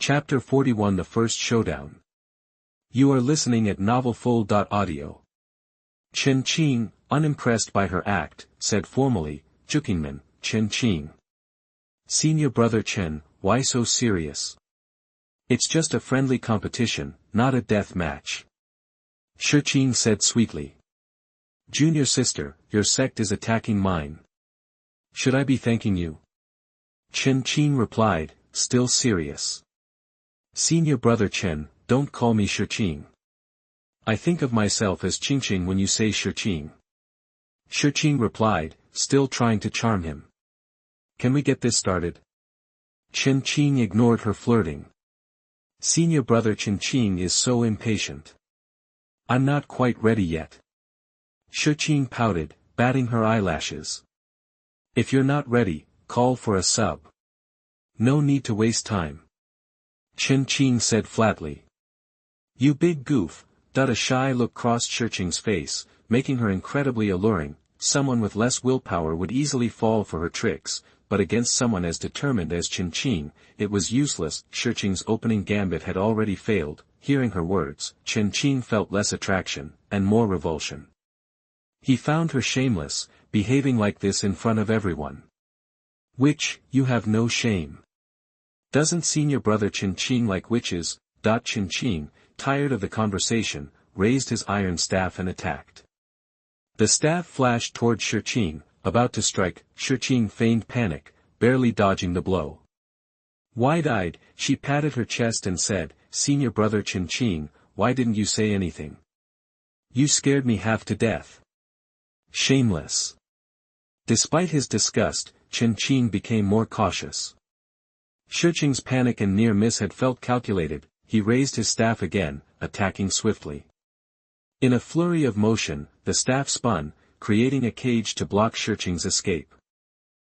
Chapter 41 The First Showdown. You are listening at novelfull.audio. Chen Qing, unimpressed by her act, said formally, Jukingman, Chen Qing. Senior brother Chen, why so serious? It's just a friendly competition, not a death match. Shi Qing said sweetly. Junior sister, your sect is attacking mine. Should I be thanking you? Chen Qing replied, still serious. Senior brother Chen, don't call me Shi Qing. I think of myself as Qingqing when you say Shi Qing. Shi Qing replied, still trying to charm him. Can we get this started? Chen Qing ignored her flirting. Senior brother Chen Qing is so impatient. I'm not quite ready yet. Shi Qing pouted, batting her eyelashes. If you're not ready, call for a sub. No need to waste time. Chen Qing said flatly. You big goof. A shy look crossed Shi Qing's face, making her incredibly alluring. Someone with less willpower would easily fall for her tricks, but against someone as determined as Chen Qing, it was useless. Shi Qing's opening gambit had already failed. Hearing her words, Chen Qing felt less attraction, and more revulsion. He found her shameless, behaving like this in front of everyone. Witch, you have no shame. Doesn't senior brother Chen Qing like witches? Chen Qing, tired of the conversation, raised his iron staff and attacked. The staff flashed toward Shi Qing, about to strike. Shi Qing feigned panic, barely dodging the blow. Wide-eyed, she patted her chest and said, Senior brother Chen Qing, why didn't you say anything? You scared me half to death. Shameless. Despite his disgust, Chen Qing became more cautious. Shi Qing's panic and near miss had felt calculated. He raised his staff again, attacking swiftly. In a flurry of motion, the staff spun, creating a cage to block Shi Qing's escape.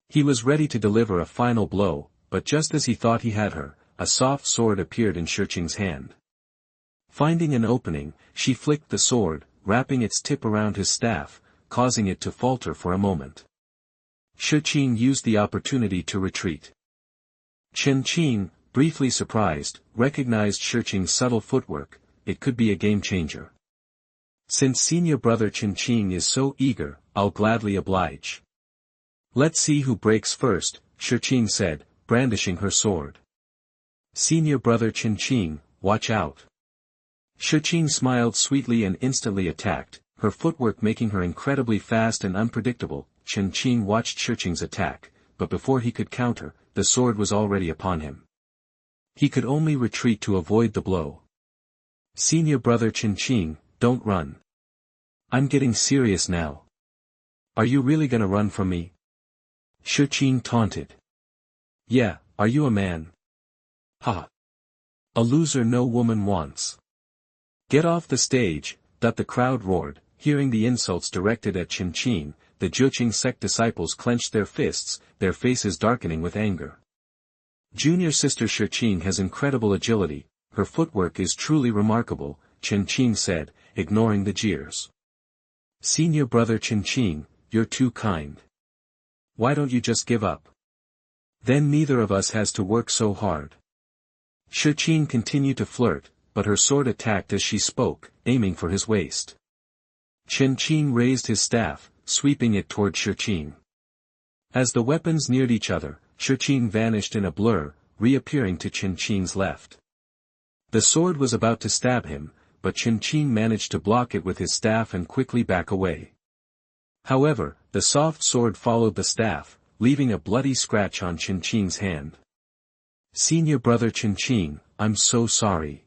He was ready to deliver a final blow, but just as he thought he had her, a soft sword appeared in Shi Qing's hand. Finding an opening, she flicked the sword, wrapping its tip around his staff, causing it to falter for a moment. Shi Qing used the opportunity to retreat. Chen Qing, briefly surprised, recognized Shi Qing's subtle footwork. It could be a game-changer. Since senior brother Chen Qing is so eager, I'll gladly oblige. Let's see who breaks first, Shi Qing said, brandishing her sword. Senior brother Chen Qing, watch out. Shi Qing smiled sweetly and instantly attacked, her footwork making her incredibly fast and unpredictable. Chen Qing watched Shi Qing's attack, but before he could counter, the sword was already upon him. He could only retreat to avoid the blow. Senior brother Chen Qing, don't run. I'm getting serious now. Are you really gonna run from me? Shi Qing taunted. Yeah, are you a man? Ha! A loser no woman wants. Get off the stage, the crowd roared, hearing the insults directed at Chen Qing. The Zheqing sect disciples clenched their fists, their faces darkening with anger. Junior sister Shi Qing has incredible agility, her footwork is truly remarkable, Chen Qing said, ignoring the jeers. Senior brother Chen Qing, you're too kind. Why don't you just give up? Then neither of us has to work so hard. Shi Qing continued to flirt, but her sword attacked as she spoke, aiming for his waist. Chen Qing raised his staff, sweeping it toward Shi Qing. As the weapons neared each other, Shi Qing vanished in a blur, reappearing to Chen Qing's left. The sword was about to stab him, but Chen Qing managed to block it with his staff and quickly back away. However, the soft sword followed the staff, leaving a bloody scratch on Chen Qing's hand. Senior brother Chen Qing, I'm so sorry.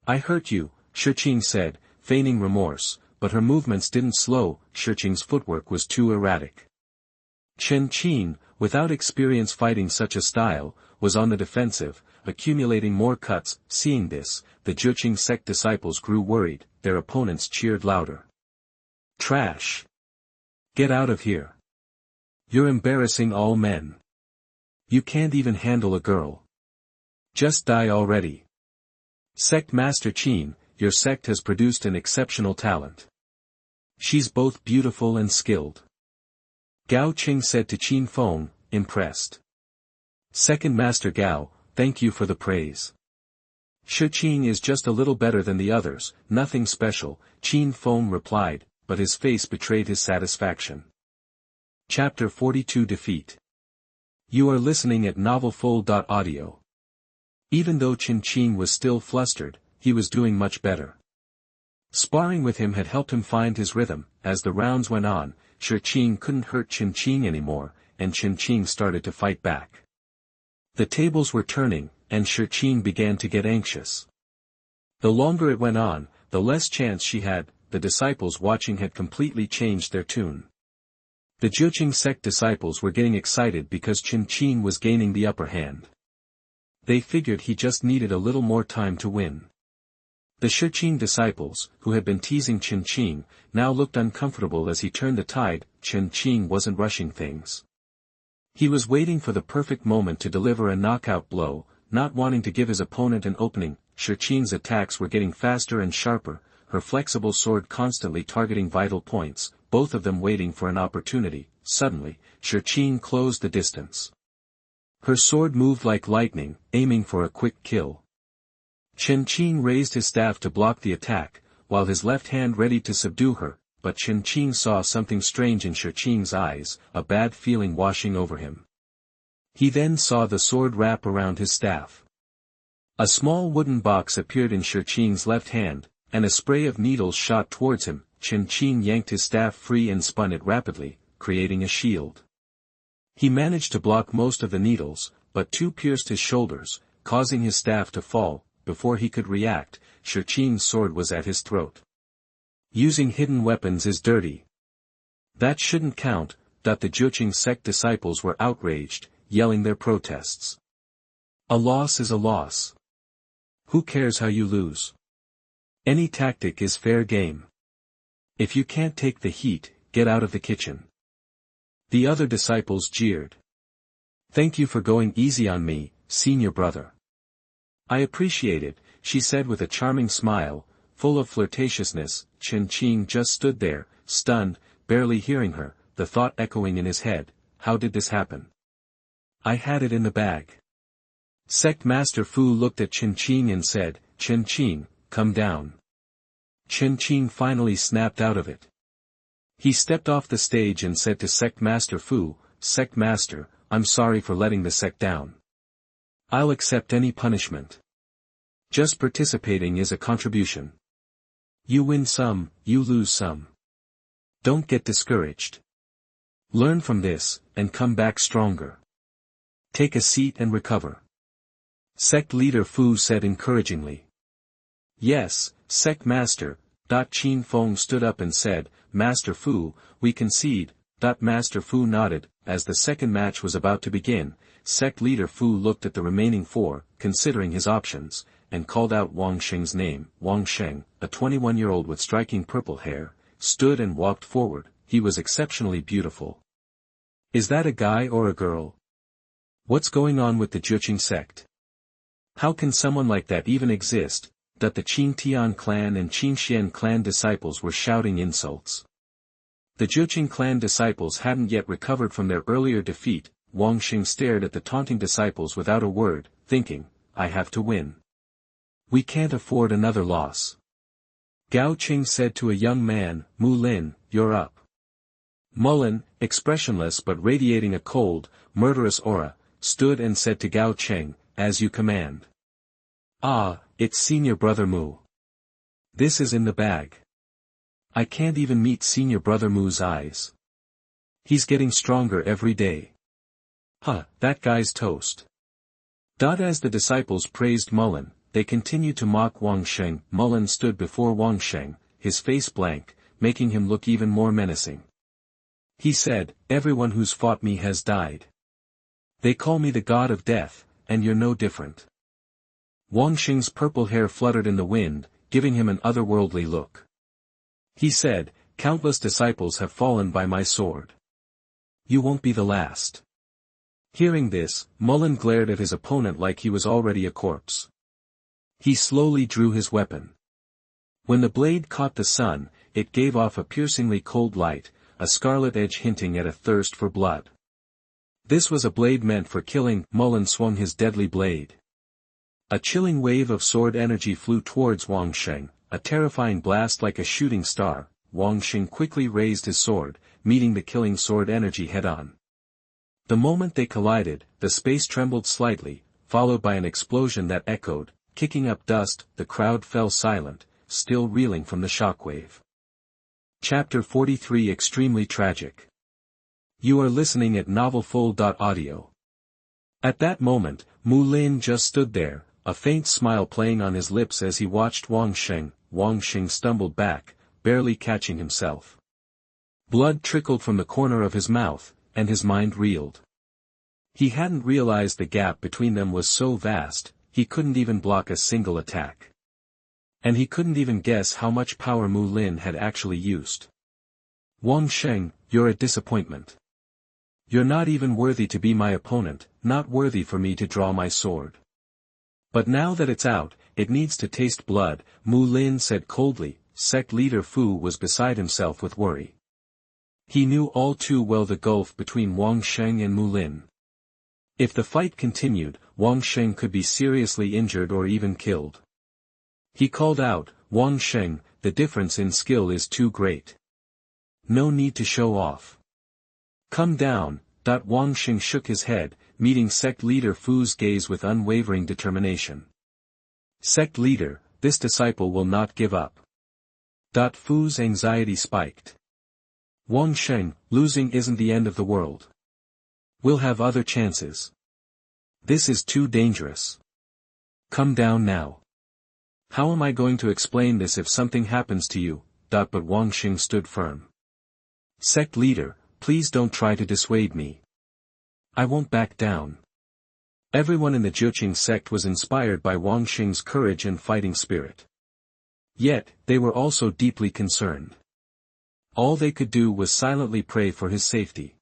I hurt you, Shi Qing said, feigning remorse. But her movements didn't slow. Shi Qing's footwork was too erratic. Chen Qing, without experience fighting such a style, was on the defensive, accumulating more cuts. Seeing this, the Zheqing sect disciples grew worried, their opponents cheered louder. Trash! Get out of here! You're embarrassing all men. You can't even handle a girl. Just die already. Sect Master Qin, your sect has produced an exceptional talent. She's both beautiful and skilled. Gao Qing said to Qin Feng, impressed. Second Master Gao, thank you for the praise. Shiqing is just a little better than the others, nothing special, Qin Feng replied, but his face betrayed his satisfaction. Chapter 42 Defeat. You are listening at novelfull.audio. Even though Qin was still flustered, he was doing much better. Sparring with him had helped him find his rhythm. As the rounds went on, Shiqing couldn't hurt Qin anymore, and Qin started to fight back. The tables were turning, and Shiqing began to get anxious. The longer it went on, the less chance she had. The disciples watching had completely changed their tune. The Jiuqing sect disciples were getting excited because Qin was gaining the upper hand. They figured he just needed a little more time to win. The Shiqing disciples, who had been teasing Qin, now looked uncomfortable as he turned the tide. Qin wasn't rushing things. He was waiting for the perfect moment to deliver a knockout blow, not wanting to give his opponent an opening. Shiqing's attacks were getting faster and sharper, her flexible sword constantly targeting vital points, both of them waiting for an opportunity. Suddenly, Shiqing closed the distance. Her sword moved like lightning, aiming for a quick kill. Qin raised his staff to block the attack, while his left hand ready to subdue her, but Qin saw something strange in Shiqing's eyes, a bad feeling washing over him. He then saw the sword wrap around his staff. A small wooden box appeared in Shiqing's left hand, and a spray of needles shot towards him. Qin yanked his staff free and spun it rapidly, creating a shield. He managed to block most of the needles, but two pierced his shoulders, causing his staff to fall. Before he could react, Shiqing's sword was at his throat. Using hidden weapons is dirty. That shouldn't count. The Jiuqing sect disciples were outraged, yelling their protests. A loss is a loss. Who cares how you lose? Any tactic is fair game. If you can't take the heat, get out of the kitchen. The other disciples jeered. Thank you for going easy on me, senior brother. I appreciate it, she said with a charming smile, full of flirtatiousness. Qin just stood there, stunned, barely hearing her, the thought echoing in his head, how did this happen? I had it in the bag. Sect Master Fu looked at Qin and said, Qin, come down. Qin finally snapped out of it. He stepped off the stage and said to Sect Master Fu, Sect Master, I'm sorry for letting the sect down. I'll accept any punishment. Just participating is a contribution. You win some, you lose some. Don't get discouraged. Learn from this, and come back stronger. Take a seat and recover. Sect Leader Fu said encouragingly. Yes, Sect Master. Qin Feng stood up and said, Master Fu, we concede. Master Fu nodded. As the second match was about to begin, Sect Leader Fu looked at the remaining four, considering his options, and called out Wang Sheng's name. Wang Sheng, a 21-year-old with striking purple hair, stood and walked forward. He was exceptionally beautiful. Is that a guy or a girl? What's going on with the Jiuqing sect? How can someone like that even exist? The Qingtian clan and Qingxian clan disciples were shouting insults. The Jiuqing clan disciples hadn't yet recovered from their earlier defeat. Wang Sheng stared at the taunting disciples without a word, thinking, I have to win. We can't afford another loss. Gao Qing said to a young man, Mu Lin, you're up. Mullen, expressionless but radiating a cold, murderous aura, stood and said to Gao Qing, as you command. Ah, it's senior brother Mu. This is in the bag. I can't even meet senior brother Mu's eyes. He's getting stronger every day. Huh, that guy's toast. As the disciples praised Mullen, they continued to mock Wang Sheng. Mullen stood before Wang Sheng, his face blank, making him look even more menacing. He said, everyone who's fought me has died. They call me the god of death, and you're no different. Wang Sheng's purple hair fluttered in the wind, giving him an otherworldly look. He said, countless disciples have fallen by my sword. You won't be the last. Hearing this, Mullen glared at his opponent like he was already a corpse. He slowly drew his weapon. When the blade caught the sun, it gave off a piercingly cold light, a scarlet edge hinting at a thirst for blood. This was a blade meant for killing. Mullen swung his deadly blade. A chilling wave of sword energy flew towards Wang Sheng, a terrifying blast like a shooting star. Wang Sheng quickly raised his sword, meeting the killing sword energy head-on. The moment they collided, the space trembled slightly, followed by an explosion that echoed, kicking up dust. The crowd fell silent, still reeling from the shockwave. Chapter 43 Extremely Tragic. You are listening at novelfull.audio. At that moment, Mtlnov just stood there, a faint smile playing on his lips as he watched Wang Sheng. Wang Sheng stumbled back, barely catching himself. Blood trickled from the corner of his mouth, and his mind reeled. He hadn't realized the gap between them was so vast, he couldn't even block a single attack. And he couldn't even guess how much power Mtlnov had actually used. Wang Sheng, you're a disappointment. You're not even worthy to be my opponent, not worthy for me to draw my sword. But now that it's out, it needs to taste blood, Mtlnov said coldly. Sect leader Fu was beside himself with worry. He knew all too well the gulf between Wang Sheng and Mtlnov. If the fight continued, Wang Sheng could be seriously injured or even killed. He called out, Wang Sheng, the difference in skill is too great. No need to show off. Come down. Wang Sheng shook his head, meeting sect leader Fu's gaze with unwavering determination. Sect leader, this disciple will not give up. Fu's anxiety spiked. Wang Sheng, losing isn't the end of the world. We'll have other chances. This is too dangerous. Come down now. How am I going to explain this if something happens to you? But Wang Sheng stood firm. Sect leader, please don't try to dissuade me. I won't back down. Everyone in the Jiuqing sect was inspired by Wang Sheng's courage and fighting spirit. Yet, they were also deeply concerned. All they could do was silently pray for his safety.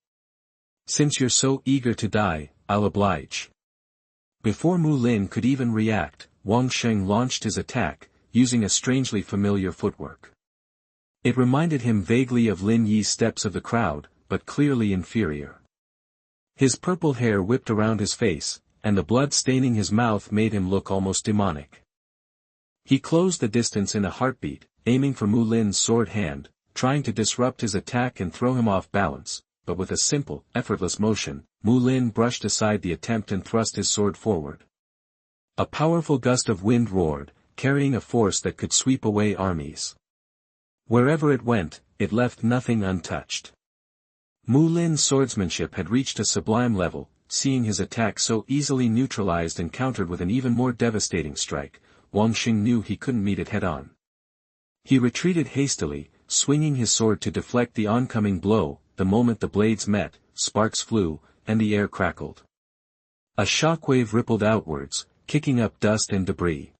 Since you're so eager to die, I'll oblige. Before Mtlnov could even react, Wang Sheng launched his attack, using a strangely familiar footwork. It reminded him vaguely of Lin Yi's steps of the crowd, but clearly inferior. His purple hair whipped around his face, and the blood staining his mouth made him look almost demonic. He closed the distance in a heartbeat, aiming for Mtlonov's sword hand, trying to disrupt his attack and throw him off balance, but with a simple, effortless motion, Mtlnov brushed aside the attempt and thrust his sword forward. A powerful gust of wind roared, carrying a force that could sweep away armies. Wherever it went, it left nothing untouched. Mtlonov's swordsmanship had reached a sublime level, seeing his attack so easily neutralized and countered with an even more devastating strike. Wang Sheng knew he couldn't meet it head-on. He retreated hastily, swinging his sword to deflect the oncoming blow. The moment the blades met, sparks flew, and the air crackled. A shockwave rippled outwards, kicking up dust and debris.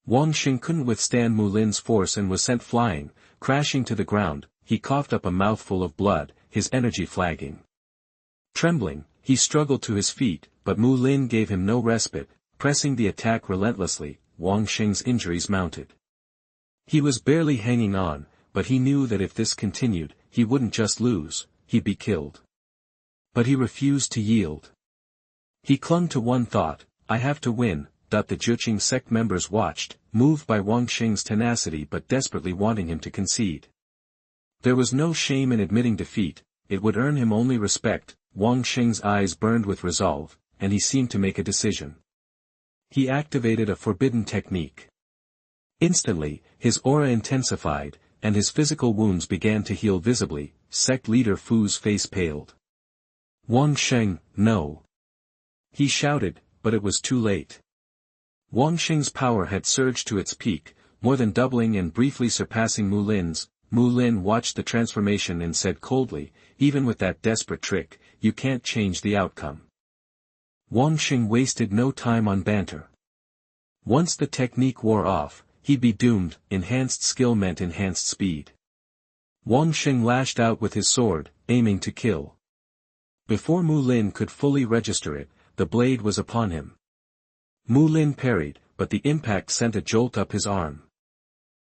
Wang Sheng couldn't withstand Mtlonov's force and was sent flying, crashing to the ground. He coughed up a mouthful of blood, his energy flagging. Trembling, he struggled to his feet, but Mtlnov gave him no respite, pressing the attack relentlessly. Wang Sheng's injuries mounted. He was barely hanging on, but he knew that if this continued, he wouldn't just lose, he'd be killed. But he refused to yield. He clung to one thought, I have to win. The Jiuqing sect members watched, moved by Wang Sheng's tenacity but desperately wanting him to concede. There was no shame in admitting defeat, it would earn him only respect. Wang Sheng's eyes burned with resolve, and he seemed to make a decision. He activated a forbidden technique. Instantly, his aura intensified, and his physical wounds began to heal visibly. Sect leader Fu's face paled. Wang Sheng, no. He shouted, but it was too late. Wang Sheng's power had surged to its peak, more than doubling and briefly surpassing Mtlonov's. Mtlnov watched the transformation and said coldly, even with that desperate trick, you can't change the outcome. Wang Sheng wasted no time on banter. Once the technique wore off, he'd be doomed. Enhanced skill meant enhanced speed. Wang Sheng lashed out with his sword, aiming to kill. Before Mtlnov could fully register it, the blade was upon him. Mtlnov parried, but the impact sent a jolt up his arm.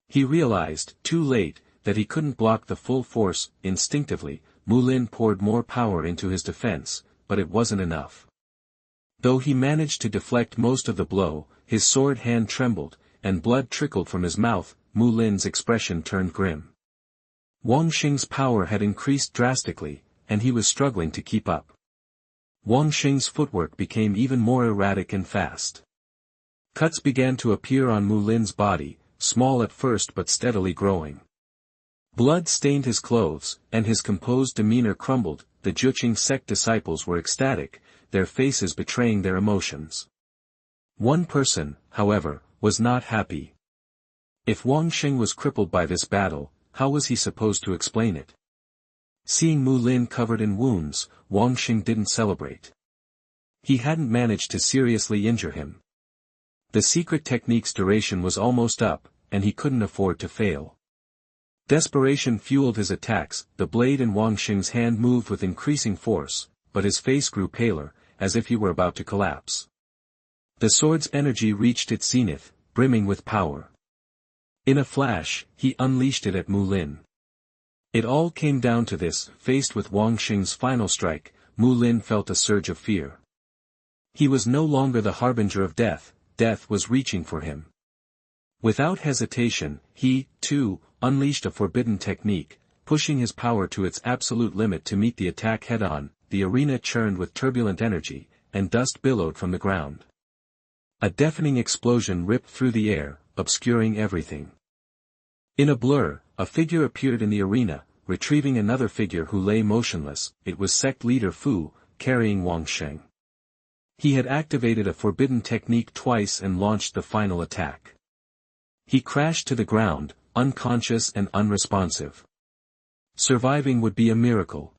He realized, too late, that he couldn't block the full force. Instinctively, Mtlnov poured more power into his defense, but it wasn't enough. Though he managed to deflect most of the blow, his sword hand trembled, and blood trickled from his mouth. Mulin's expression turned grim. Wang Xing's power had increased drastically, and he was struggling to keep up. Wang Xing's footwork became even more erratic and fast. Cuts began to appear on Mulin's body, small at first but steadily growing. Blood stained his clothes, and his composed demeanor crumbled. The Juqing sect disciples were ecstatic, their faces betraying their emotions. One person, however, was not happy. If Wang Xing was crippled by this battle, how was he supposed to explain it? Seeing Mulin covered in wounds, Wang Xing didn't celebrate. He hadn't managed to seriously injure him. The secret technique's duration was almost up, and he couldn't afford to fail. Desperation fueled his attacks. The blade in Wang Xing's hand moved with increasing force, but his face grew paler, as if he were about to collapse. The sword's energy reached its zenith, brimming with power. In a flash, he unleashed it at Mulin. It all came down to this. Faced with Wang Xing's final strike, Mulin felt a surge of fear. He was no longer the harbinger of death, death was reaching for him. Without hesitation, he, too, unleashed a forbidden technique, pushing his power to its absolute limit to meet the attack head-on. The arena churned with turbulent energy, and dust billowed from the ground. A deafening explosion ripped through the air, obscuring everything. In a blur, a figure appeared in the arena, retrieving another figure who lay motionless. It was sect leader Fu, carrying Wang Xing. He had activated a forbidden technique twice and launched the final attack. He crashed to the ground, unconscious and unresponsive. Surviving would be a miracle.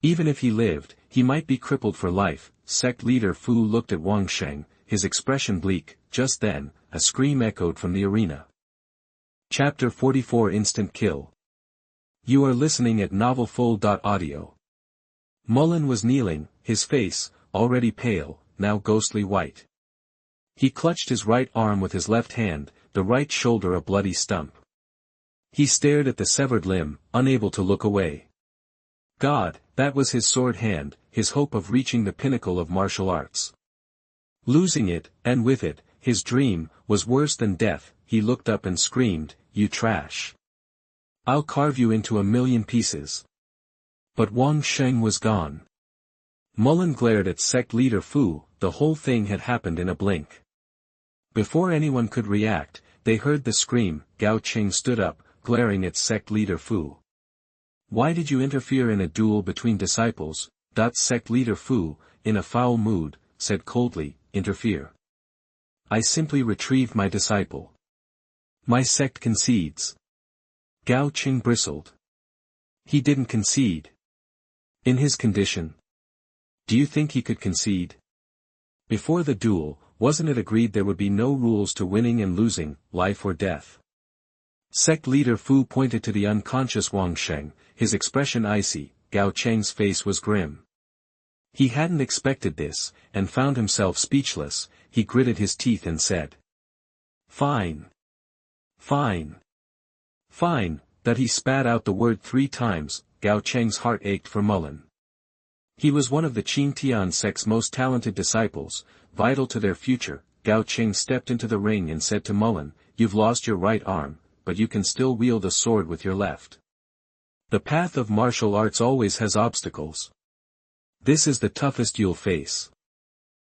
Even if he lived, he might be crippled for life. Sect leader Fu looked at Wang Xing, his expression bleak. Just then, a scream echoed from the arena. Chapter 44 Instant Kill. You are listening at novelfull.audio. Mulin was kneeling, his face, already pale, now ghostly white. He clutched his right arm with his left hand, the right shoulder a bloody stump. He stared at the severed limb, unable to look away. God, that was his sword hand, his hope of reaching the pinnacle of martial arts. Losing it, and with it, his dream, was worse than death. He looked up and screamed, "You trash! I'll carve you into 1,000,000 pieces." But Wang Xing was gone. Mulin glared at sect leader Fu. The whole thing had happened in a blink. Before anyone could react, they heard the scream. Gao Qing stood up, glaring at sect leader Fu. "Why did you interfere in a duel between disciples?" Sect leader Fu, in a foul mood, said coldly, "Interfere? I simply retrieved my disciple. My sect concedes." Gao Qing bristled. He didn't concede. In his condition. Do you think he could concede? Before the duel, wasn't it agreed there would be no rules to winning and losing, life or death? Sect leader Fu pointed to the unconscious Wang Xing, his expression icy. Gao Qing's face was grim. He hadn't expected this, and found himself speechless. He gritted his teeth and said, "Fine. Fine. Fine." That he spat out the word 3 times. Gao Qing's heart ached for Mulin. He was one of the Qingtian sect's most talented disciples, vital to their future. Gao Qing stepped into the ring and said to Mulin, "You've lost your right arm, but you can still wield a sword with your left. The path of martial arts always has obstacles. This is the toughest you'll face.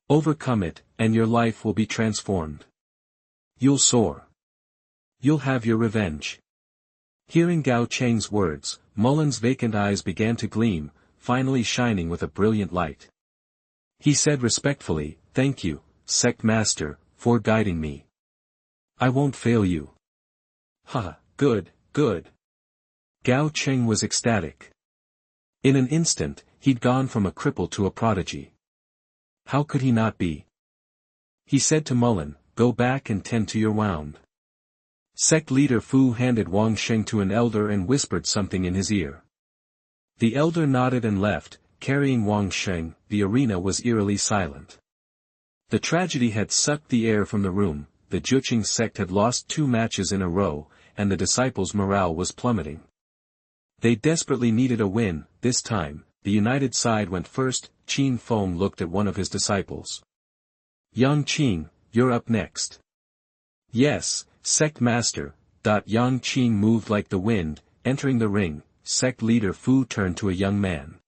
Overcome it, and your life will be transformed. You'll soar. You'll have your revenge." Hearing Gao Qing's words, Mulin's vacant eyes began to gleam, finally shining with a brilliant light. He said respectfully, "Thank you, sect master, for guiding me. I won't fail you." "Ha, good, good." Gao Qing was ecstatic. In an instant, he'd gone from a cripple to a prodigy. How could he not be? He said to Mulin, "Go back and tend to your wound." Sect leader Fu handed Wang Xing to an elder and whispered something in his ear. The elder nodded and left, carrying Wang Xing. The arena was eerily silent. The tragedy had sucked the air from the room. The Juqing sect had lost 2 matches in a row, and the disciples' morale was plummeting. They desperately needed a win, this time. the united side went first. Qin Feng looked at one of his disciples. Yang Qing, you're up next. Yes, sect master. Yang Qing moved like the wind, entering the ring. Sect leader Fu turned to a young man.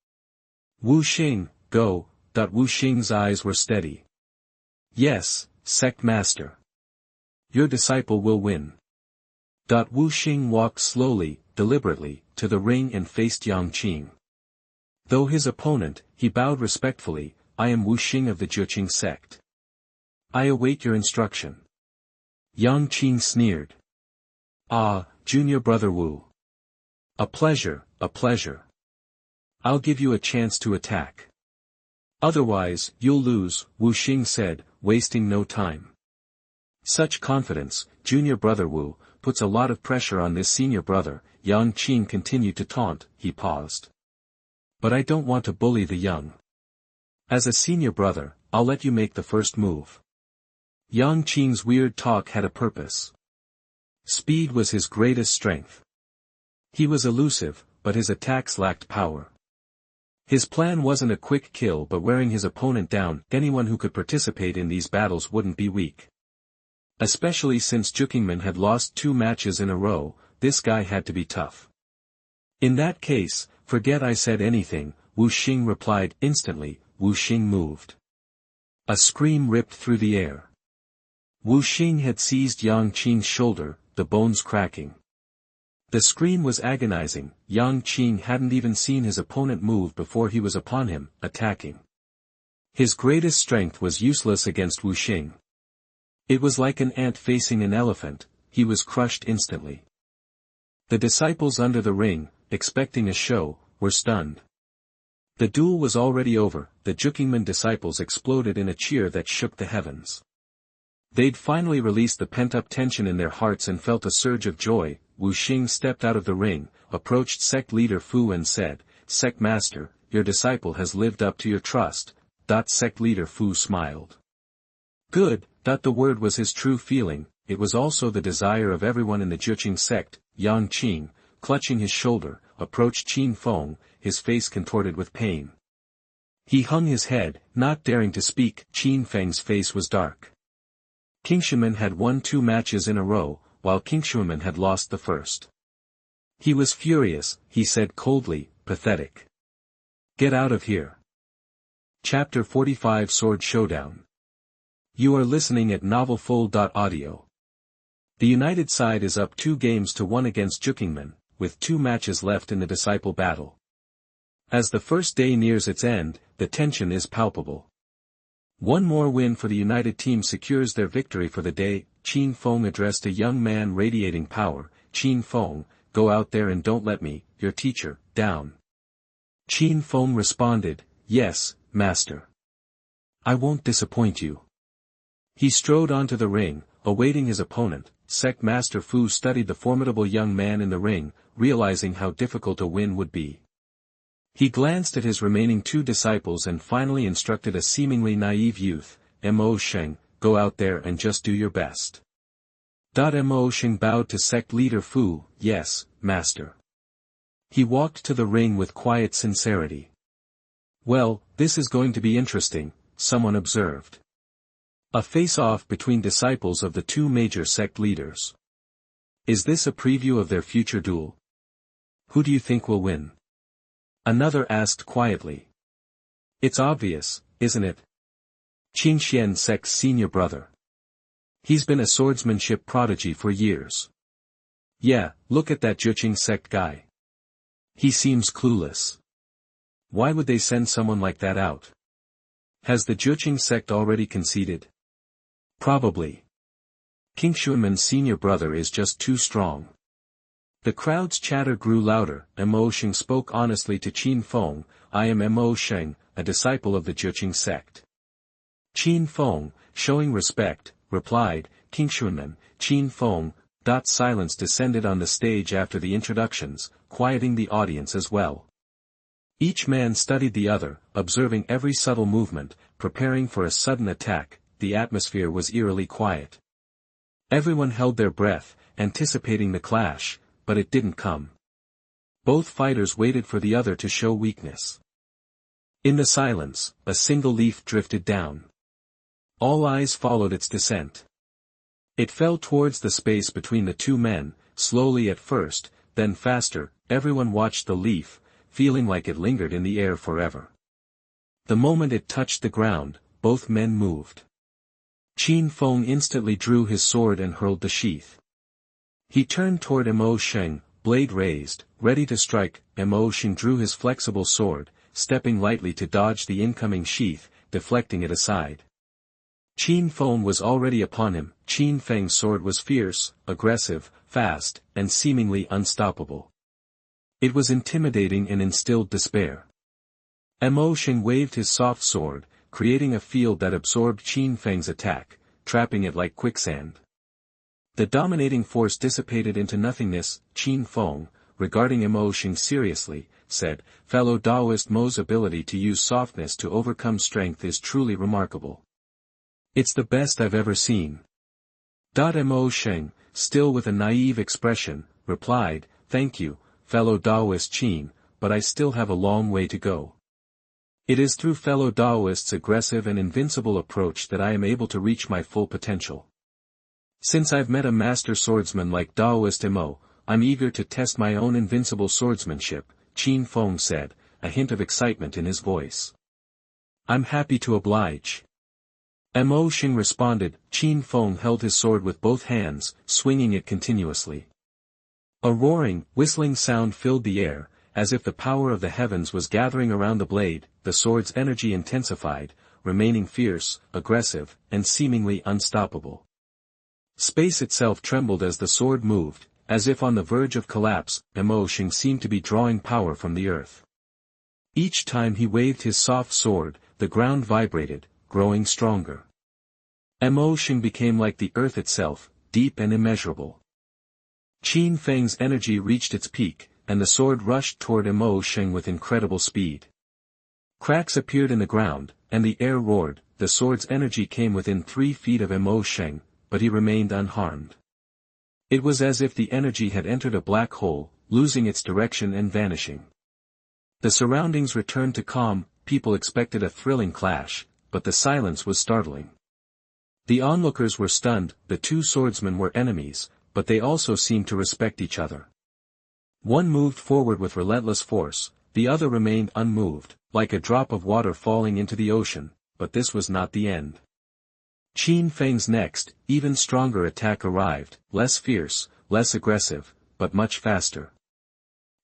Wu Xing, go. Wu Xing's eyes were steady. Yes, sect master. Your disciple will win. Wu Xing walked slowly, deliberately, to the ring and faced Yang Qing. Though his opponent, he bowed respectfully. I am Wu Xing of the Juqing sect. I await your instruction. Yang Qing sneered. Ah, junior brother Wu. A pleasure, a pleasure. I'll give you a chance to attack. Otherwise, you'll lose, Wu Xing said, wasting no time. Such confidence, junior brother Wu, puts a lot of pressure on this senior brother. Yang Qing continued to taunt. He paused. But I don't want to bully the young. As a senior brother, I'll let you make the first move. Yang Qing's weird talk had a purpose. Speed was his greatest strength. He was elusive, but his attacks lacked power. His plan wasn't a quick kill but wearing his opponent down. Anyone who could participate in these battles wouldn't be weak. Especially since Jukingman had lost 2 matches in a row, this guy had to be tough. In that case, forget I said anything, Wu Xing replied. Instantly, Wu Xing moved. A scream ripped through the air. Wu Xing had seized Yang Qing's shoulder, the bones cracking. The scream was agonizing. Yang Qing hadn't even seen his opponent move before he was upon him, attacking. His greatest strength was useless against Wu Xing. It was like an ant facing an elephant. He was crushed instantly. The disciples under the ring, expecting a show, were stunned. The duel was already over. The Jukingman disciples exploded in a cheer that shook the heavens. They'd finally released the pent-up tension in their hearts and felt a surge of joy. Wu Xing stepped out of the ring, approached sect leader Fu and said, Sect master, your disciple has lived up to your trust. Sect leader Fu smiled. Good. The word was his true feeling. It was also the desire of everyone in the Juqing sect. Yang Qing, clutching his shoulder, approached Qin Feng, his face contorted with pain. He hung his head, not daring to speak. Qin Feng's face was dark. Qingshuman had won 2 matches in a row, while Qingshuman had lost the first. He was furious. He said coldly, pathetic. Get out of here. Chapter 45 Sword Showdown. You are listening at novelfull.audio. The united side is up 2-1 against Jukingman, with 2 matches left in the disciple battle. As the first day nears its end, the tension is palpable. One more win for the united team secures their victory for the day. Qin Feng addressed a young man radiating power. Qin Feng, go out there and don't let me, your teacher, down. Qin Feng responded, yes, master. I won't disappoint you. He strode onto the ring, awaiting his opponent. Sect Master Fu studied the formidable young man in the ring, realizing how difficult a win would be. He glanced at his remaining 2 disciples and finally instructed a seemingly naive youth, Mo Sheng, go out there and just do your best. Mo Sheng bowed to sect leader Fu, yes, master. He walked to the ring with quiet sincerity. Well, this is going to be interesting, someone observed. A face-off between disciples of the 2 major sect leaders. Is this a preview of their future duel? Who do you think will win? Another asked quietly. It's obvious, isn't it? Qingxian sect's senior brother. He's been a swordsmanship prodigy for years. Yeah, look at that Juqing sect guy. He seems clueless. Why would they send someone like that out? Has the Juqing sect already conceded? Probably. Qingshuanman's senior brother is just too strong. The crowd's chatter grew louder. Mo Sheng spoke honestly to Qin Feng, I am Mo Sheng, a disciple of the Juqing sect. Qin Feng, showing respect, replied, Qingshuanman, Qin Feng. Silence descended on the stage after the introductions, quieting the audience as well. Each man studied the other, observing every subtle movement, preparing for a sudden attack. The atmosphere was eerily quiet. Everyone held their breath, anticipating the clash, but it didn't come. Both fighters waited for the other to show weakness. In the silence, a single leaf drifted down. All eyes followed its descent. It fell towards the space between the two men, slowly at first, then faster. Everyone watched the leaf, feeling like it lingered in the air forever. The moment it touched the ground, both men moved. Qin Feng instantly drew his sword and hurled the sheath. He turned toward Mo Sheng, blade raised, ready to strike. Mo Sheng drew his flexible sword, stepping lightly to dodge the incoming sheath, deflecting it aside. Qin Feng was already upon him. Qin Feng's sword was fierce, aggressive, fast, and seemingly unstoppable. It was intimidating and instilled despair. Mo Sheng waved his soft sword, creating a field that absorbed Qin Feng's attack, trapping it like quicksand. The dominating force dissipated into nothingness. Qin Feng, regarding Mo Sheng seriously, said, "Fellow Taoist Mo's ability to use softness to overcome strength is truly remarkable. It's the best I've ever seen." Mo Sheng, still with a naive expression, replied, "Thank you, fellow Taoist Qin, but I still have a long way to go. It is through fellow Taoist's aggressive and invincible approach that I am able to reach my full potential. Since I've met a master swordsman like Taoist Mo, I'm eager to test my own invincible swordsmanship," Qin Feng said, a hint of excitement in his voice. "I'm happy to oblige." Mo Sheng responded. Qin Feng held his sword with both hands, swinging it continuously. A roaring, whistling sound filled the air, as if the power of the heavens was gathering around the blade. The sword's energy intensified, remaining fierce, aggressive, and seemingly unstoppable. Space itself trembled as the sword moved, as if on the verge of collapse. Mo Sheng seemed to be drawing power from the earth. Each time he waved his soft sword, the ground vibrated, growing stronger. Mo Sheng became like the earth itself, deep and immeasurable. Qin Feng's energy reached its peak, and the sword rushed toward Mo Sheng with incredible speed. Cracks appeared in the ground, and the air roared. The sword's energy came within 3 feet of Mo Sheng, but he remained unharmed. It was as if the energy had entered a black hole, losing its direction and vanishing. The surroundings returned to calm. People expected a thrilling clash, but the silence was startling. The onlookers were stunned. The two swordsmen were enemies, but they also seemed to respect each other. One moved forward with relentless force, the other remained unmoved, like a drop of water falling into the ocean. But this was not the end. Qin Feng's next, even stronger attack arrived, less fierce, less aggressive, but much faster.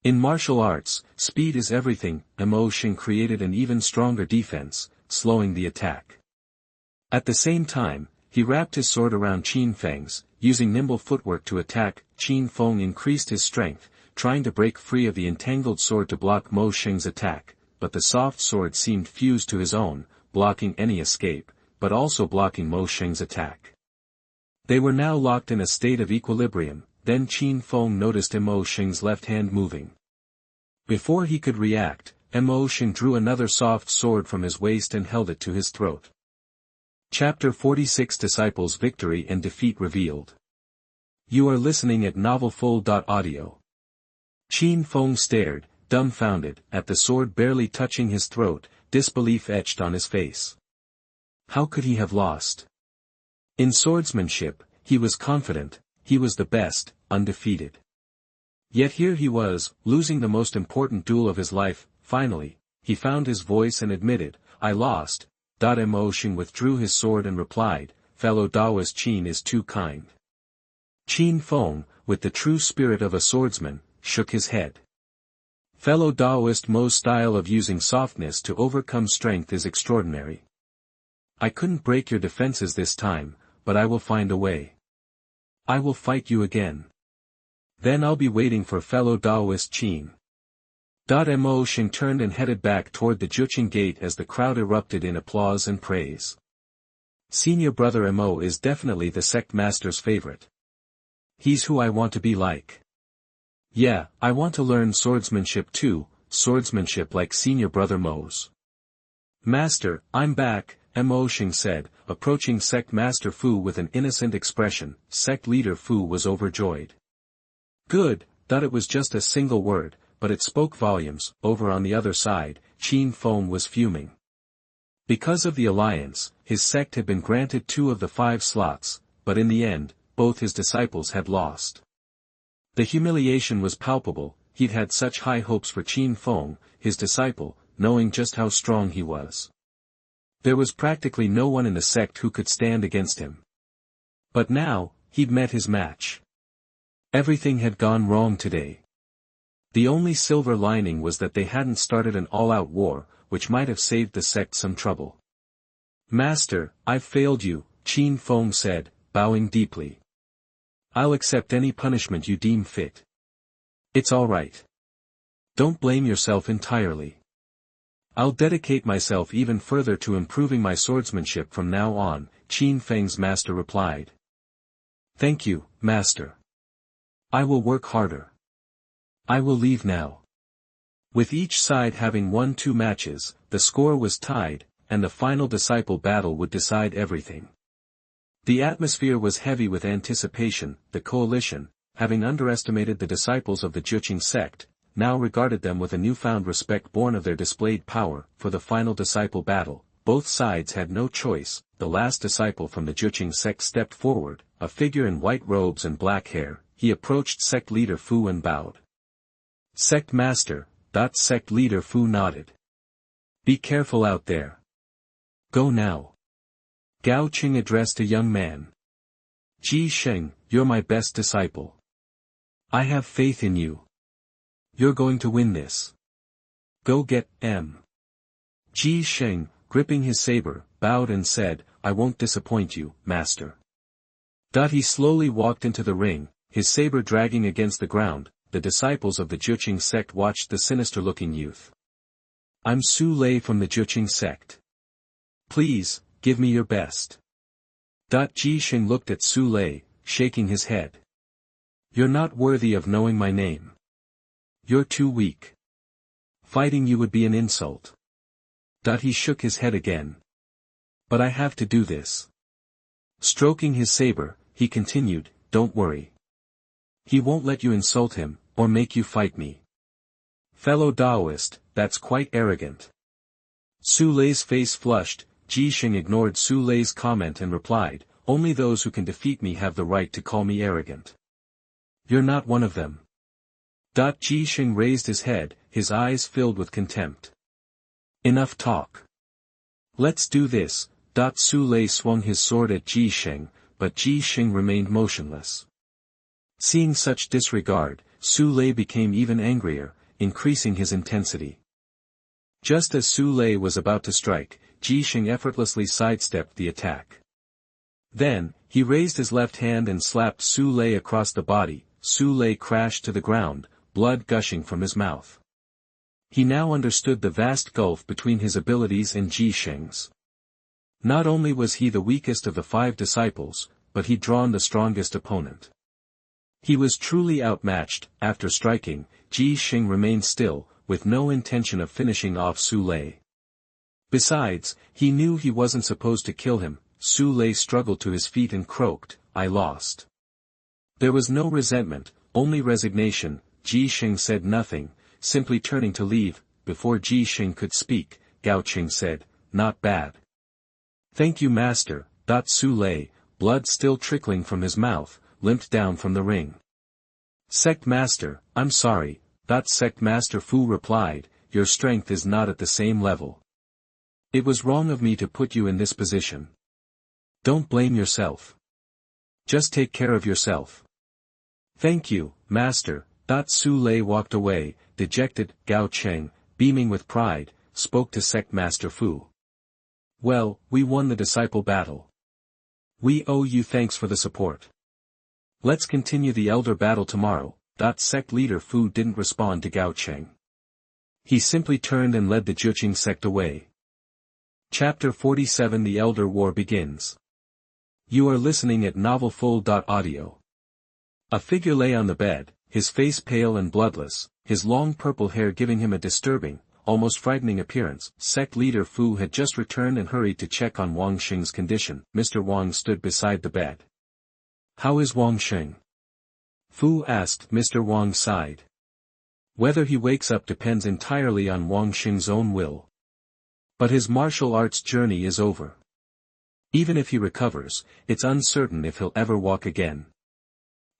In martial arts, speed is everything. Mo Sheng created an even stronger defense, slowing the attack. At the same time, he wrapped his sword around Qin Feng's, using nimble footwork to attack. Qin Feng increased his strength, trying to break free of the entangled sword to block Mo Sheng's attack, but the soft sword seemed fused to his own, blocking any escape, but also blocking Mo Sheng's attack. They were now locked in a state of equilibrium. Then Qin Feng noticed Mo Sheng's left hand moving. Before he could react, Mo Sheng drew another soft sword from his waist and held it to his throat. Chapter 46 Disciples' Victory and Defeat Revealed. You are listening at novelfull.audio. Qin Feng stared, dumbfounded, at the sword barely touching his throat, disbelief etched on his face. How could he have lost? In swordsmanship, he was confident, he was the best, undefeated. Yet here he was, losing the most important duel of his life. Finally, he found his voice and admitted, "I lost." Mo Sheng withdrew his sword and replied, "Fellow Taoist Qin is too kind." Qin Feng, with the true spirit of a swordsman, shook his head. Fellow Taoist Mo's style of using softness to overcome strength is extraordinary. I couldn't break your defenses this time, but I will find a way. I will fight you again. Then I'll be waiting for fellow Taoist Qin. Mo Sheng turned and headed back toward the Juqing gate as the crowd erupted in applause and praise. Senior brother Mo is definitely the sect master's favorite. He's who I want to be like. Yeah, I want to learn swordsmanship too, swordsmanship like senior brother Mo's. Master, I'm back, Mo Sheng said, approaching sect master Fu with an innocent expression. Sect leader Fu was overjoyed. Good, thought it was just a single word, but it spoke volumes. Over on the other side, Qin Feng was fuming. Because of the alliance, his sect had been granted 2 of the 5 slots, but in the end, both his disciples had lost. The humiliation was palpable. He'd had such high hopes for Qin Feng, his disciple, knowing just how strong he was. There was practically no one in the sect who could stand against him. But now, he'd met his match. Everything had gone wrong today. The only silver lining was that they hadn't started an all-out war, which might have saved the sect some trouble. "Master, I've failed you," Qin Feng said, bowing deeply. "I'll accept any punishment you deem fit. It's all right. Don't blame yourself entirely. I'll dedicate myself even further to improving my swordsmanship from now on," Qin Feng's master replied. "Thank you, master. I will work harder. I will leave now." With each side having won 2 matches, the score was tied, and the final disciple battle would decide everything. The atmosphere was heavy with anticipation. The coalition, having underestimated the disciples of the Juqing sect, now regarded them with a newfound respect born of their displayed power. For the final disciple battle, both sides had no choice. The last disciple from the Juqing sect stepped forward, a figure in white robes and black hair. He approached sect leader Fu and bowed. "Sect master." Sect leader Fu nodded. "Be careful out there. Go now." Gao Qing addressed a young man. "Ji Sheng, you're my best disciple. I have faith in you. You're going to win this. Go get M." Ji Sheng, gripping his saber, bowed and said, "I won't disappoint you, master." He slowly walked into the ring, his saber dragging against the ground. The disciples of the Juqing sect watched the sinister-looking youth. "I'm Su Lei from the Juqing sect. Please, give me your best." Ji Sheng looked at Su Lei, shaking his head. "You're not worthy of knowing my name. You're too weak. Fighting you would be an insult." He shook his head again. "But I have to do this." Stroking his saber, he continued, "Don't worry. He won't let you insult him, or make you fight me. Fellow Taoist, that's quite arrogant." Su Lei's face flushed. Ji Sheng ignored Su Lei's comment and replied, "Only those who can defeat me have the right to call me arrogant. You're not one of them." Ji Sheng raised his head, his eyes filled with contempt. "Enough talk. Let's do this." Su Lei swung his sword at Ji Sheng, but Ji Sheng remained motionless. Seeing such disregard, Su Lei became even angrier, increasing his intensity. Just as Su Lei was about to strike, Ji Sheng effortlessly sidestepped the attack. Then, he raised his left hand and slapped Su Lei across the body. Su Lei crashed to the ground, blood gushing from his mouth. He now understood the vast gulf between his abilities and Ji Sheng's. Not only was he the weakest of the 5 disciples, but he'd drawn the strongest opponent. He was truly outmatched. After striking, Ji Sheng remained still, with no intention of finishing off Su Lei. Besides, he knew he wasn't supposed to kill him. Su Lei struggled to his feet and croaked, "I lost." There was no resentment, only resignation. Ji Sheng said nothing, simply turning to leave. Before Ji Sheng could speak, Gao Qing said, "Not bad." "Thank you, master." Su Lei, blood still trickling from his mouth, limped down from the ring. "Sect master, I'm sorry." Sect master Fu replied, "Your strength is not at the same level. It was wrong of me to put you in this position. Don't blame yourself. Just take care of yourself." "Thank you, master." Su Lei walked away, dejected. Gao Qing, beaming with pride, spoke to Sect master Fu. "Well, we won the disciple battle. We owe you thanks for the support. Let's continue the elder battle tomorrow." Sect leader Fu didn't respond to Gao Qing. He simply turned and led the Juqing sect away. Chapter 47 The Elder War begins. You are listening at novelfull.audio. A figure lay on the bed, his face pale and bloodless, his long purple hair giving him a disturbing, almost frightening appearance. Sect leader Fu had just returned and hurried to check on Wang Xing's condition. Mr. Wang stood beside the bed. "How is Wang Xing?" Fu asked. Mr. Wang sighed. Whether he wakes up depends entirely on Wang Xing's own will. But his martial arts journey is over. Even if he recovers, it's uncertain if he'll ever walk again.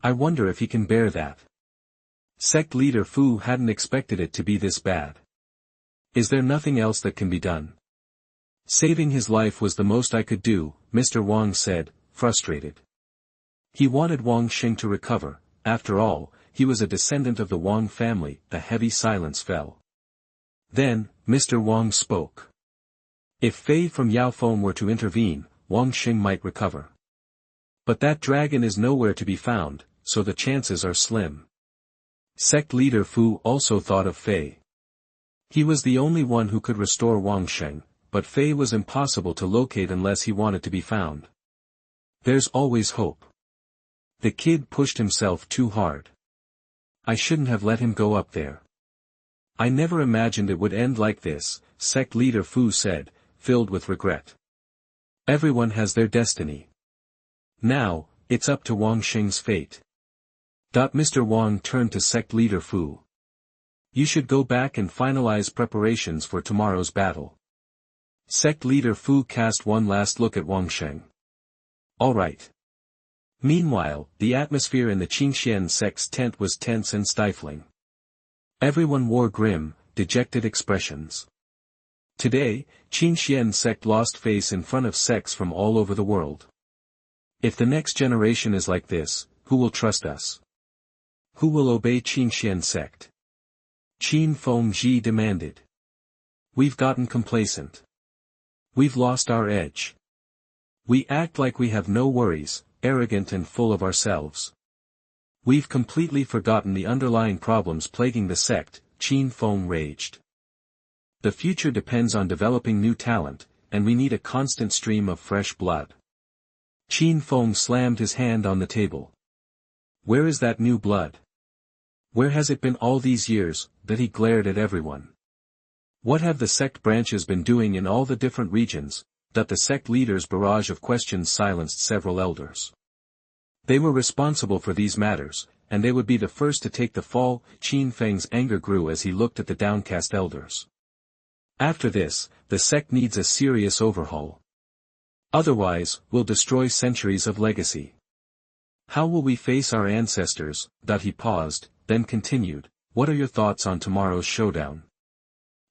I wonder if he can bear that. Sect leader Fu hadn't expected it to be this bad. Is there nothing else that can be done? Saving his life was the most I could do, Mr. Wang said, frustrated. He wanted Wang Xing to recover. After all, he was a descendant of the Wang family. A heavy silence fell. Then, Mr. Wang spoke. If Fei from Yaofeng were to intervene, Wang Xing might recover. But that dragon is nowhere to be found, so the chances are slim. Sect leader Fu also thought of Fei. He was the only one who could restore Wang Xing, but Fei was impossible to locate unless he wanted to be found. There's always hope. The kid pushed himself too hard. I shouldn't have let him go up there. I never imagined it would end like this, sect leader Fu said, filled with regret. Everyone has their destiny. Now, it's up to Wang Xing's fate. Mr. Wang turned to sect leader Fu. You should go back and finalize preparations for tomorrow's battle. Sect leader Fu cast one last look at Wang Xing. All right. Meanwhile, the atmosphere in the Qingxian sect's tent was tense and stifling. Everyone wore grim, dejected expressions. Today, Qingxian sect lost face in front of sects from all over the world. If the next generation is like this, who will trust us? Who will obey Qingxian sect? Qin Fengji demanded. We've gotten complacent. We've lost our edge. We act like we have no worries, arrogant and full of ourselves. We've completely forgotten the underlying problems plaguing the sect, Qin Feng raged. The future depends on developing new talent, and we need a constant stream of fresh blood. Qin Feng slammed his hand on the table. Where is that new blood? Where has it been all these years? That he glared at everyone. What have the sect branches been doing in all the different regions? That the sect leader's barrage of questions silenced several elders. They were responsible for these matters, and they would be the first to take the fall. Qin Feng's anger grew as he looked at the downcast elders. After this, the sect needs a serious overhaul. Otherwise, we'll destroy centuries of legacy. How will we face our ancestors? He paused, then continued, what are your thoughts on tomorrow's showdown?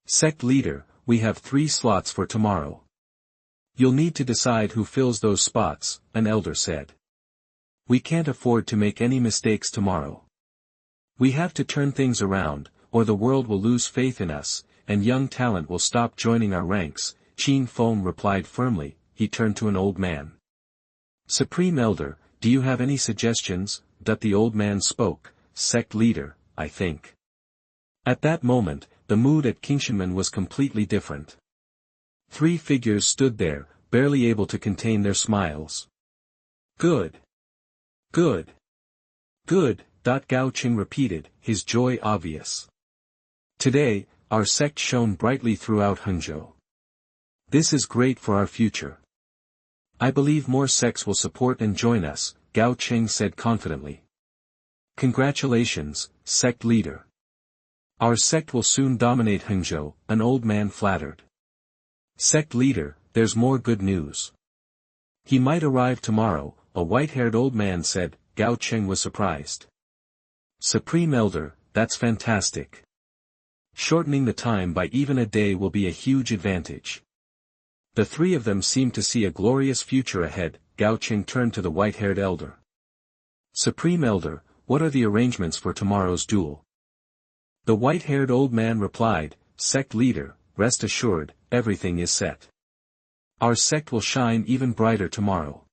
Sect leader, we have 3 slots for tomorrow. You'll need to decide who fills those spots, an elder said. We can't afford to make any mistakes tomorrow. We have to turn things around, or the world will lose faith in us, and young talent will stop joining our ranks. Qin Feng replied firmly. He turned to an old man. Supreme Elder, do you have any suggestions? The old man spoke. Sect leader, I think. At that moment, the mood at Qingshanmen was completely different. 3 figures stood there, barely able to contain their smiles. Good. Good. Good, Gao Qing repeated, his joy obvious. Today, our sect shone brightly throughout Hangzhou. This is great for our future. I believe more sects will support and join us, Gao Qing said confidently. Congratulations, sect leader. Our sect will soon dominate Hangzhou, an old man flattered. Sect leader, there's more good news. He might arrive tomorrow, a white-haired old man said. Gao Qing was surprised. Supreme Elder, that's fantastic. Shortening the time by even a day will be a huge advantage. The 3 of them seemed to see a glorious future ahead. Gao Qing turned to the white-haired elder. Supreme Elder, what are the arrangements for tomorrow's duel? The white-haired old man replied, Sect leader, rest assured, everything is set. Our sect will shine even brighter tomorrow.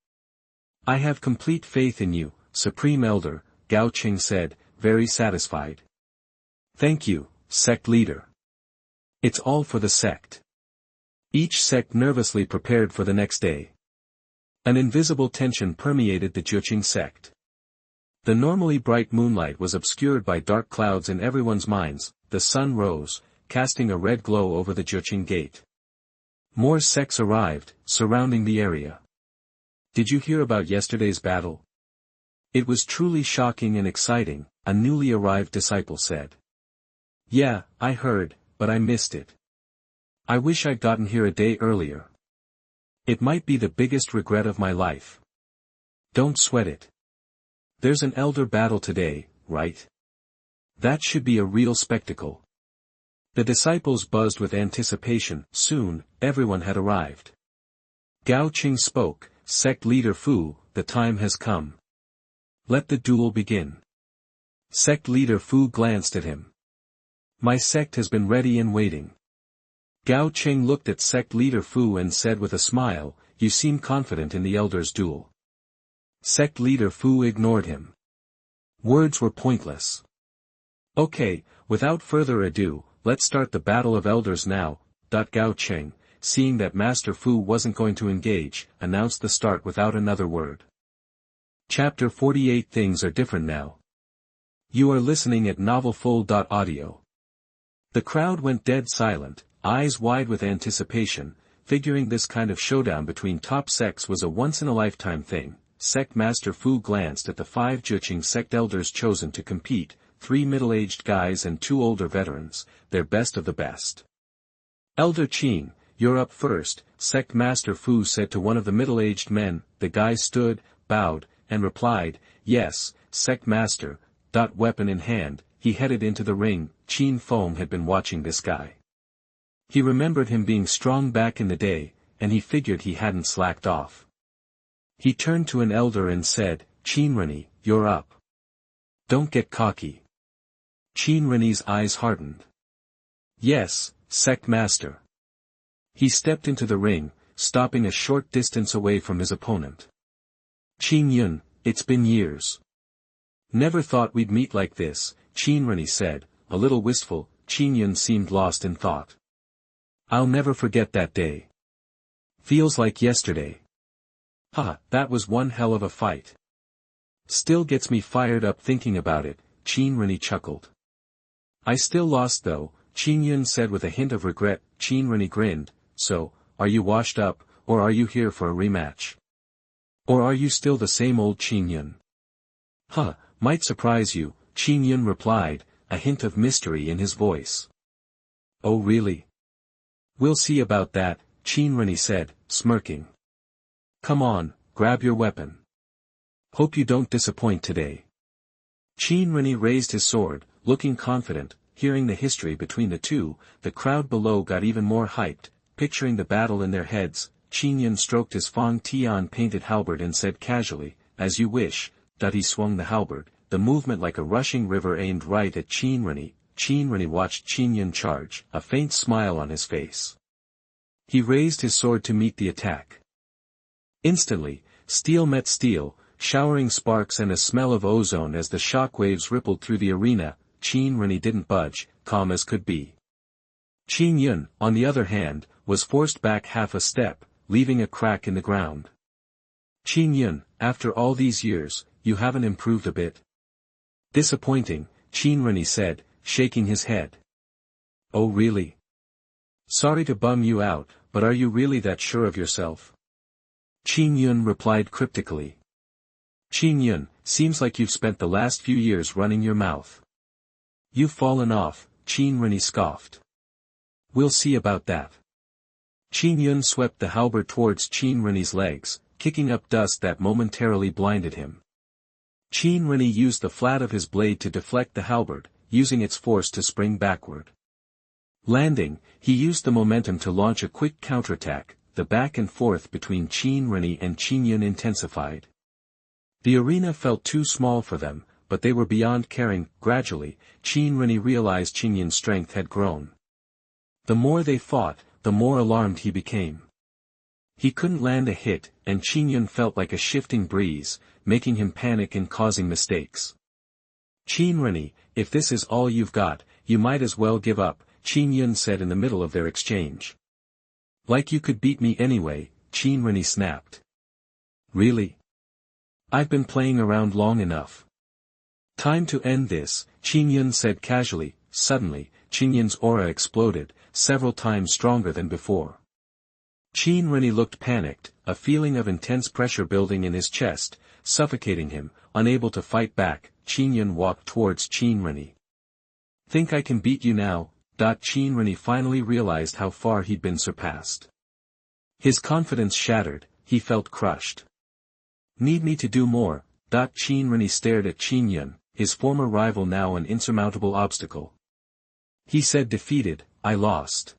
I have complete faith in you, Supreme Elder, Gao Qing said, very satisfied. Thank you, sect leader. It's all for the sect. Each sect nervously prepared for the next day. An invisible tension permeated the Juqing sect. The normally bright moonlight was obscured by dark clouds in everyone's minds. The sun rose, casting a red glow over the Juqing gate. More sects arrived, surrounding the area. Did you hear about yesterday's battle? It was truly shocking and exciting, a newly arrived disciple said. Yeah, I heard, but I missed it. I wish I'd gotten here a day earlier. It might be the biggest regret of my life. Don't sweat it. There's an elder battle today, right? That should be a real spectacle. The disciples buzzed with anticipation. Soon, everyone had arrived. Gao Qing spoke, "Sect leader Fu, the time has come. Let the duel begin." Sect leader Fu glanced at him. "My sect has been ready and waiting." Gao Qing looked at sect leader Fu and said with a smile, "You seem confident in the elder's duel." Sect leader Fu ignored him. Words were pointless. "Okay, without further ado, let's start the battle of elders now." Gao Qing, seeing that Master Fu wasn't going to engage, announced the start without another word. Chapter 48. Things are different now. You are listening at novelfull.audio. The crowd went dead silent, eyes wide with anticipation, figuring this kind of showdown between top sects was a once-in-a-lifetime thing. Sect Master Fu glanced at the 5 Juqing sect elders chosen to compete, 3 middle-aged guys and 2 older veterans, their best of the best. "Elder Qing, you're up first," Sect Master Fu said to one of the middle-aged men. The guy stood, bowed, and replied, "Yes, Sect Master." Weapon in hand, he headed into the ring. Qin Feng had been watching this guy. He remembered him being strong back in the day, and he figured he hadn't slacked off. He turned to an elder and said, "Qin Rini, you're up. Don't get cocky." Qin Rini's eyes hardened. "Yes, Sect Master." He stepped into the ring, stopping a short distance away from his opponent. "Qin Yun, it's been years. Never thought we'd meet like this," Qin Rini said, a little wistful. Qin Yun seemed lost in thought. "I'll never forget that day. Feels like yesterday. Ha, that was one hell of a fight. Still gets me fired up thinking about it," Qin Rini chuckled. "I still lost though," Qin Yun said with a hint of regret. Qin Rini grinned, "So, are you washed up, or are you here for a rematch? Or are you still the same old Qin Yun?" "Huh, might surprise you," Qin Yun replied, a hint of mystery in his voice. "Oh really? We'll see about that," Qin Rini said, smirking. "Come on, grab your weapon. Hope you don't disappoint today." Qin Rini raised his sword, looking confident. Hearing the history between the two, the crowd below got even more hyped, picturing the battle in their heads. Qin Yun stroked his Fang Tian painted halberd and said casually, "As you wish." He swung the halberd, the movement like a rushing river aimed right at Qin Rini. Qin Rini watched Qin Yun charge, a faint smile on his face. He raised his sword to meet the attack. Instantly, steel met steel, showering sparks and a smell of ozone as the shockwaves rippled through the arena. Qin Rini didn't budge, calm as could be. Qin Yun, on the other hand, was forced back half a step, leaving a crack in the ground. "Qin Yun, after all these years, you haven't improved a bit." "Disappointing," Qin Rini said, shaking his head. "Oh really? Sorry to bum you out, but are you really that sure of yourself?" Qin Yun replied cryptically. "Qin Yun, seems like you've spent the last few years running your mouth. You've fallen off," Qin Rini scoffed. "We'll see about that." Qin Yun swept the halberd towards Qin Rini's legs, kicking up dust that momentarily blinded him. Qin Rini used the flat of his blade to deflect the halberd, using its force to spring backward. Landing, he used the momentum to launch a quick counterattack. The back and forth between Qin Rini and Qin Yun intensified. The arena felt too small for them, but they were beyond caring. Gradually, Qin Rini realized Qin Yun's strength had grown. The more they fought, the more alarmed he became. He couldn't land a hit, and Qin Yun felt like a shifting breeze, making him panic and causing mistakes. "Qin Rini, if this is all you've got, you might as well give up," Qin Yun said in the middle of their exchange. "Like you could beat me anyway," Qin Rini snapped. "Really? I've been playing around long enough. Time to end this," Qin Yun said casually. Suddenly, Qin Yun's aura exploded, several times stronger than before. Qin Rini looked panicked, a feeling of intense pressure building in his chest, suffocating him. Unable to fight back, Qin Yun walked towards Qin Rini. Think I can beat you now? Qin Ren finally realized how far he'd been surpassed. His confidence shattered, he felt crushed. Need me to do more? Qin Ren stared at Qin Yun, his former rival now an insurmountable obstacle. He said defeated, I lost.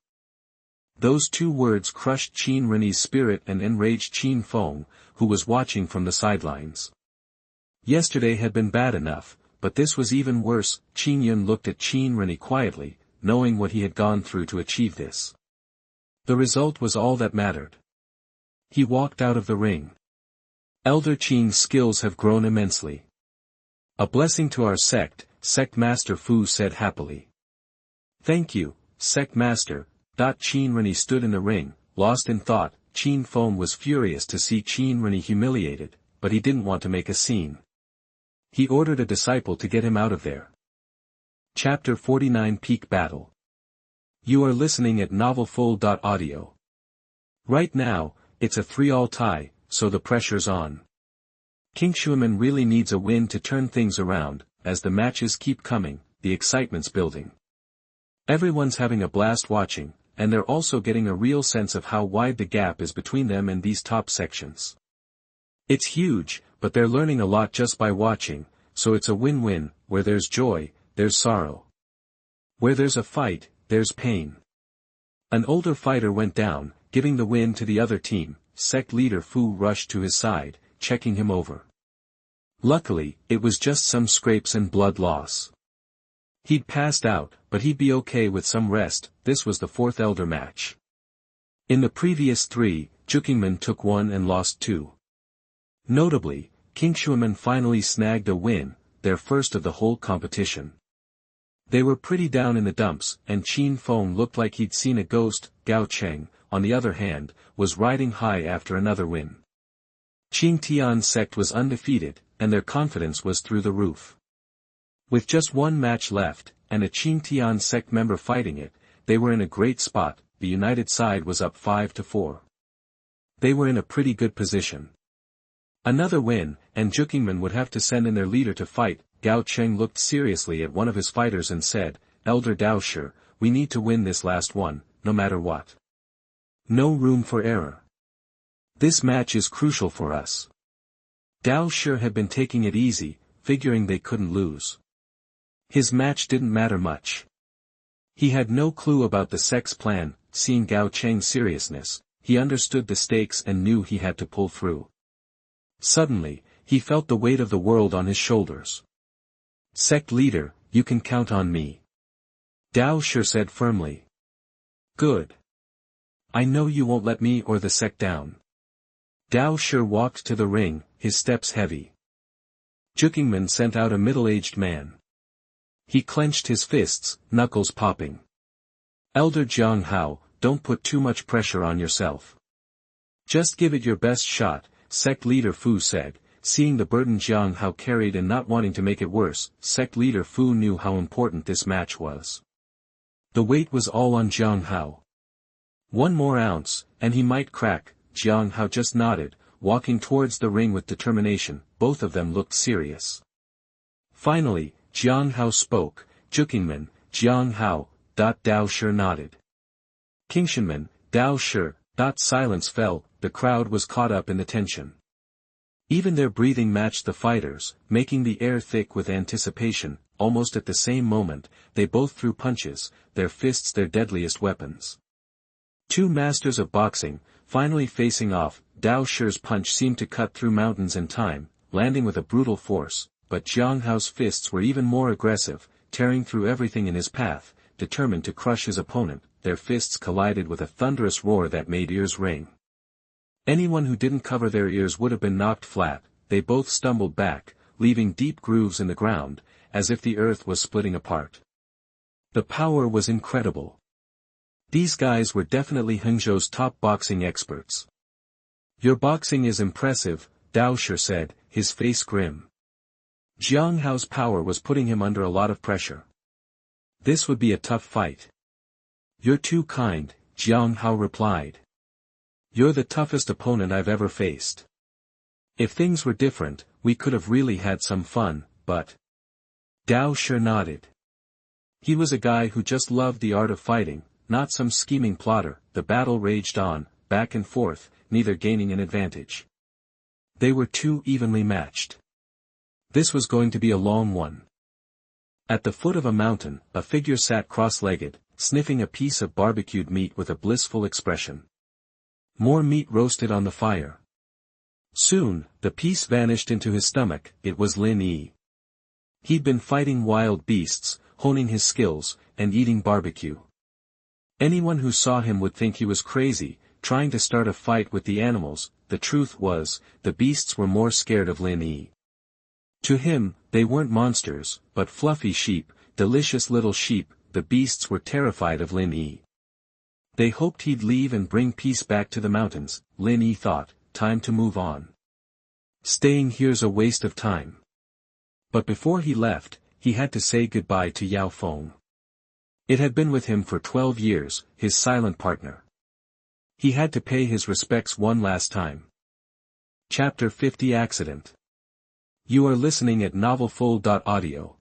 Those two words crushed Qin Ren's spirit and enraged Qin Feng, who was watching from the sidelines. Yesterday had been bad enough, but this was even worse. Qin Yun looked at Qin Ren quietly, knowing what he had gone through to achieve this. The result was all that mattered. He walked out of the ring. Elder Qin's skills have grown immensely. A blessing to our sect, Sect Master Fu said happily. Thank you, Sect Master. Qin Ren stood in the ring, lost in thought. Qin Feng was furious to see Qin Ren humiliated, but he didn't want to make a scene. He ordered a disciple to get him out of there. Chapter 49 Peak Battle. You are listening at novelfull.audio. Right now, it's a 3-all tie, so the pressure's on. King Shuiman really needs a win to turn things around. As the matches keep coming, the excitement's building. Everyone's having a blast watching, and they're also getting a real sense of how wide the gap is between them and these top sections. It's huge, but they're learning a lot just by watching, so it's a win-win. Where there's joy, there's sorrow. Where there's a fight, there's pain. An older fighter went down, giving the win to the other team. Sect leader Fu rushed to his side, checking him over. Luckily, it was just some scrapes and blood loss. He'd passed out, but he'd be okay with some rest. This was the 4th elder match. In the previous 3, Jukingman took 1 and lost 2. Notably, King Shuiman finally snagged a win, their first of the whole competition. They were pretty down in the dumps, and Qin Feng looked like he'd seen a ghost. Gao Cheng, on the other hand, was riding high after another win. Qing Tian's sect was undefeated, and their confidence was through the roof. With just 1 match left, and a Qing Tian sect member fighting it, they were in a great spot. The united side was up 5-4. They were in a pretty good position. Another win, and Jukingman would have to send in their leader to fight. Gao Cheng looked seriously at one of his fighters and said, Elder Dao Shi, we need to win this last one, no matter what. No room for error. This match is crucial for us. Dao Shi had been taking it easy, figuring they couldn't lose. His match didn't matter much. He had no clue about the sect's plan. Seeing Gao Cheng's seriousness, he understood the stakes and knew he had to pull through. Suddenly, he felt the weight of the world on his shoulders. Sect leader, you can count on me. Dao Shi said firmly. Good. I know you won't let me or the sect down. Dao Shi walked to the ring, his steps heavy. Jukingman sent out a middle-aged man. He clenched his fists, knuckles popping. Elder Jiang Hao, don't put too much pressure on yourself. Just give it your best shot, sect leader Fu said. Seeing the burden Jiang Hao carried and not wanting to make it worse, sect leader Fu knew how important this match was. The weight was all on Jiang Hao. 1 more ounce, and he might crack. Jiang Hao just nodded, walking towards the ring with determination. Both of them looked serious. Finally, Jiang Hao spoke. Jukingman, Jiang Hao. Dao Shi nodded. Kingshanman, Dao Shi. Silence fell. The crowd was caught up in the tension. Even their breathing matched the fighters, making the air thick with anticipation. Almost at the same moment, they both threw punches, their fists their deadliest weapons. 2 masters of boxing, finally facing off. Dao Shi's punch seemed to cut through mountains and time, landing with a brutal force, but Jiang Hao's fists were even more aggressive, tearing through everything in his path, determined to crush his opponent. Their fists collided with a thunderous roar that made ears ring. Anyone who didn't cover their ears would have been knocked flat. They both stumbled back, leaving deep grooves in the ground, as if the earth was splitting apart. The power was incredible. These guys were definitely Hangzhou's top boxing experts. Your boxing is impressive, Dao Shi said, his face grim. Jiang Hao's power was putting him under a lot of pressure. This would be a tough fight. You're too kind, Jiang Hao replied. You're the toughest opponent I've ever faced. If things were different, we could have really had some fun, but... Dao Shi nodded. He was a guy who just loved the art of fighting, not some scheming plotter. The battle raged on, back and forth, neither gaining an advantage. They were too evenly matched. This was going to be a long one. At the foot of a mountain, a figure sat cross-legged, sniffing a piece of barbecued meat with a blissful expression. More meat roasted on the fire. Soon, the piece vanished into his stomach. It was Lin Yi. He'd been fighting wild beasts, honing his skills, and eating barbecue. Anyone who saw him would think he was crazy, trying to start a fight with the animals. The truth was, the beasts were more scared of Lin Yi. To him, they weren't monsters, but fluffy sheep, delicious little sheep. The beasts were terrified of Lin Yi. They hoped he'd leave and bring peace back to the mountains. Lin Yi thought, time to move on. Staying here's a waste of time. But before he left, he had to say goodbye to Yao Feng. It had been with him for 12 years, his silent partner. He had to pay his respects one last time. Chapter 50 Accident. You are listening at novelfull.audio.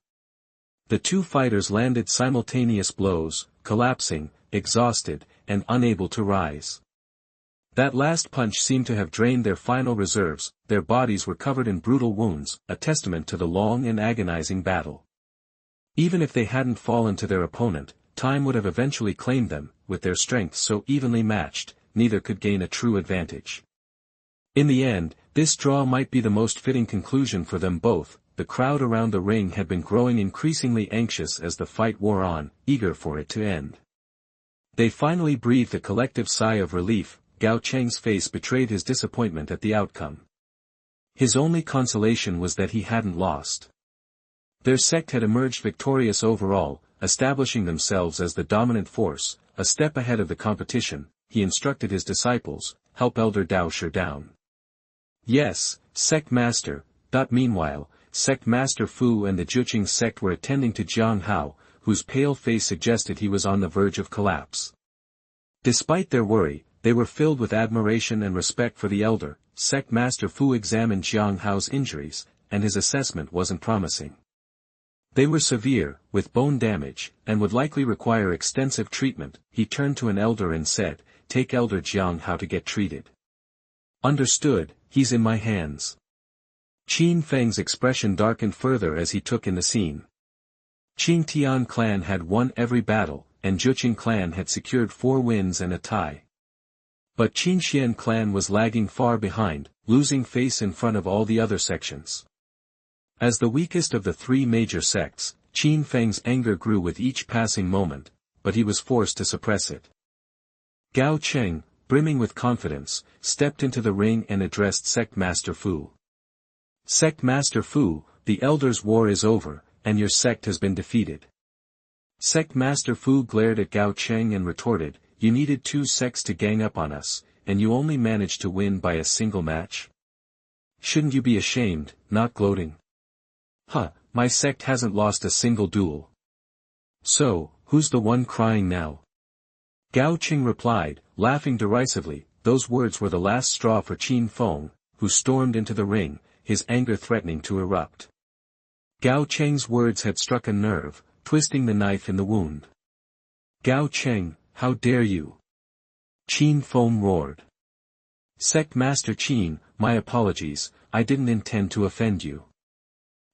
The two fighters landed simultaneous blows, collapsing, exhausted, and unable to rise. That last punch seemed to have drained their final reserves. Their bodies were covered in brutal wounds, a testament to the long and agonizing battle. Even if they hadn't fallen to their opponent, time would have eventually claimed them. With their strengths so evenly matched, neither could gain a true advantage. In the end, this draw might be the most fitting conclusion for them both. The crowd around the ring had been growing increasingly anxious as the fight wore on, eager for it to end. They finally breathed a collective sigh of relief. Gao Cheng's face betrayed his disappointment at the outcome. His only consolation was that he hadn't lost. Their sect had emerged victorious overall, establishing themselves as the dominant force. A step ahead of the competition, he instructed his disciples, help Elder Dao Showdown. Yes, Sect Master. Meanwhile, Sect Master Fu and the Juqing sect were attending to Jiang Hao, whose pale face suggested he was on the verge of collapse. Despite their worry, they were filled with admiration and respect for the elder. Sect Master Fu examined Jiang Hao's injuries, and his assessment wasn't promising. They were severe, with bone damage, and would likely require extensive treatment. He turned to an elder and said, take Elder Jiang Hao to get treated. Understood, he's in my hands. Qin Feng's expression darkened further as he took in the scene. Qing Tian clan had won every battle, and Juqing clan had secured 4 wins and a tie. But Qin Xian clan was lagging far behind, losing face in front of all the other sections. As the weakest of the 3 major sects, Qin Feng's anger grew with each passing moment, but he was forced to suppress it. Gao Cheng, brimming with confidence, stepped into the ring and addressed Sect Master Fu. Sect Master Fu, the Elder's war is over, and your sect has been defeated. Sect Master Fu glared at Gao Cheng and retorted, you needed 2 sects to gang up on us, and you only managed to win by a single match? Shouldn't you be ashamed, not gloating? Huh, my sect hasn't lost a single duel. So, who's the one crying now? Gao Cheng replied, laughing derisively. Those words were the last straw for Qin Feng, who stormed into the ring, his anger threatening to erupt. Gao Cheng's words had struck a nerve, twisting the knife in the wound. Gao Cheng, how dare you? Qin Feng roared. Sect Master Qin, my apologies, I didn't intend to offend you.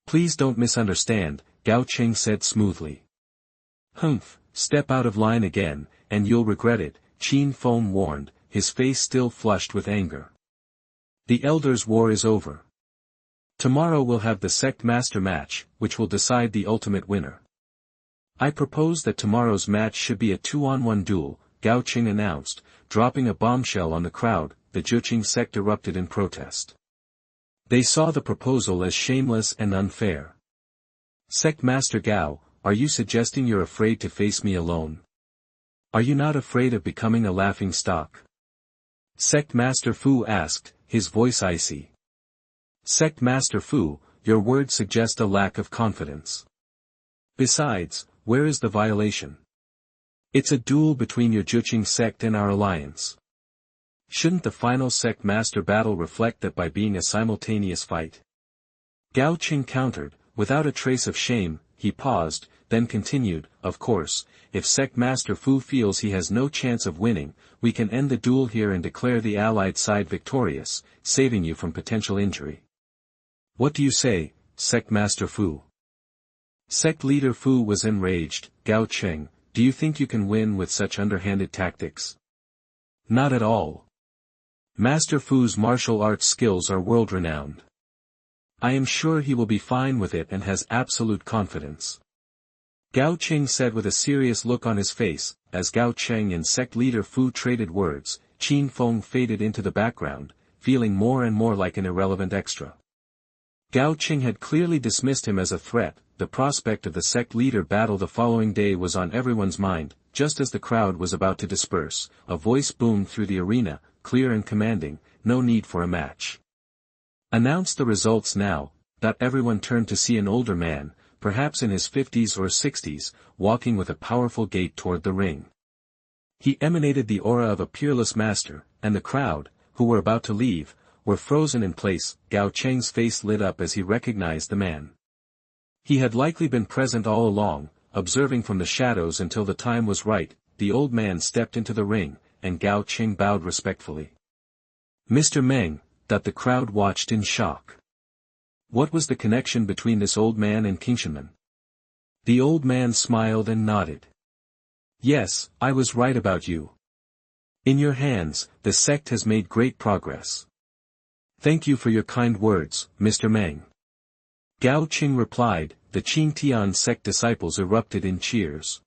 Please don't misunderstand, Gao Cheng said smoothly. Humph, step out of line again, and you'll regret it, Qin Feng warned, his face still flushed with anger. The Elder's war is over. Tomorrow we'll have the Sect Master match, which will decide the ultimate winner. I propose that tomorrow's match should be a 2-on-1 duel, Gao Cheng announced, dropping a bombshell on the crowd. The Juqing sect erupted in protest. They saw the proposal as shameless and unfair. Sect Master Gao, are you suggesting you're afraid to face me alone? Are you not afraid of becoming a laughing stock? Sect Master Fu asked, his voice icy. Sect Master Fu, your words suggest a lack of confidence. Besides, where is the violation? It's a duel between your Juqing sect and our alliance. Shouldn't the final Sect Master battle reflect that by being a simultaneous fight? Gao Cheng countered, without a trace of shame. he paused, then continued, of course, if Sect Master Fu feels he has no chance of winning, we can end the duel here and declare the allied side victorious, saving you from potential injury. What do you say, Sect Master Fu? Sect Leader Fu was enraged. Gao Cheng, do you think you can win with such underhanded tactics? Not at all. Master Fu's martial arts skills are world-renowned. I am sure he will be fine with it and has absolute confidence. Gao Cheng said with a serious look on his face. As Gao Cheng and Sect Leader Fu traded words, Qin Feng faded into the background, feeling more and more like an irrelevant extra. Gao Cheng had clearly dismissed him as a threat. The prospect of the sect leader battle the following day was on everyone's mind. Just as the crowd was about to disperse, a voice boomed through the arena, clear and commanding, no need for a match. Announce the results now. Everyone turned to see an older man, perhaps in his 50s or 60s, walking with a powerful gait toward the ring. He emanated the aura of a peerless master, and the crowd, who were about to leave, were frozen in place. Gao Cheng's face lit up as he recognized the man. He had likely been present all along, observing from the shadows until the time was right. The old man stepped into the ring, and Gao Cheng bowed respectfully. Mr. Meng, the crowd watched in shock. What was the connection between this old man and Qingshanmen? The old man smiled and nodded. Yes, I was right about you. In your hands, the sect has made great progress. Thank you for your kind words, Mr. Meng. Gao Cheng replied. The Qing Tian sect disciples erupted in cheers.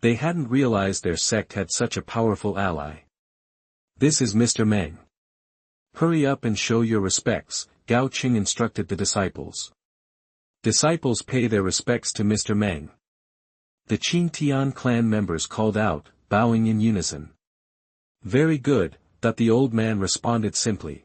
They hadn't realized their sect had such a powerful ally. This is Mr. Meng. Hurry up and show your respects, Gao Cheng instructed the disciples. Disciples pay their respects to Mr. Meng. The Qing Tian clan members called out, bowing in unison. Very good, the old man responded simply.